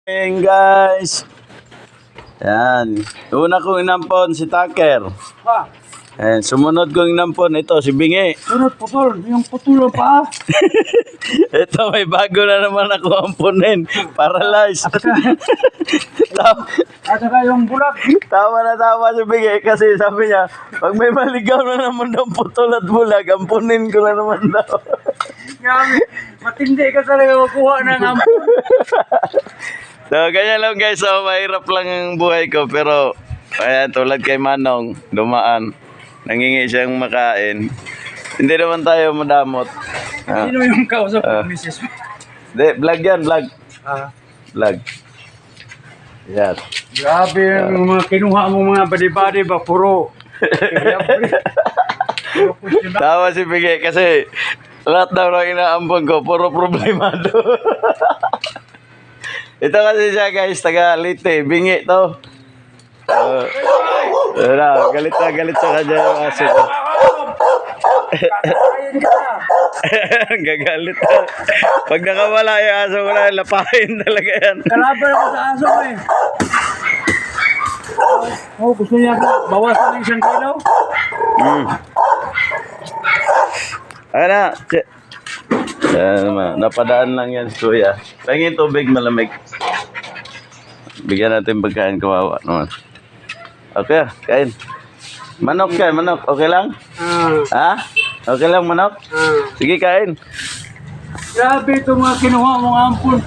Hey guys. Yan. Una kong inampon si Tucker. Pa, Sumunod kong inampon ito si Bingi. sunod putol. Yung putulong pa. Ito may bago na naman ako ampunin. Paralyzed. At saka yung bulag. Tama na tama si Bingi kasi sabi niya, pag may maligaw na naman daw putol at bulag, ampunin ko na naman daw. Grabe. Matindi ka talaga makuha ng ampun. So, ganyan lang guys. So, mahirap lang ang buhay ko. Pero, ayan, tulad kay Manong, dumaan. Nangingi siyang makain. Hindi naman tayo madamot. Sino yung kausap ng misis mo? Hindi, vlog yan, vlog. Vlog. Yan. Grabe yung mga kinuha mo mga badi-badi ba, puro. Tawa si Bigay kasi lahat daw na inaampon ko, puro problemado. Ito kasi siya guys, taga Leyte, Bingi to. Galit sa kanya yung aso ko. Gagalit na. Pag nakawala yung aso ko na, lapahin talaga yan. Kalaban ako sa aso ko eh. Oh, gusto niya bawasan ng 1 kilo? Ayan na. Ayan naman. Napadaan lang yan si Kuya. Pahingin tubig malamig. Bigyan natin pagkain, kawawa naman. Okay, kain. Manok yan, manok. Okay lang? Ha? Okay lang manok? Sige, kain. Grabe itong mga kinuha mong ampun.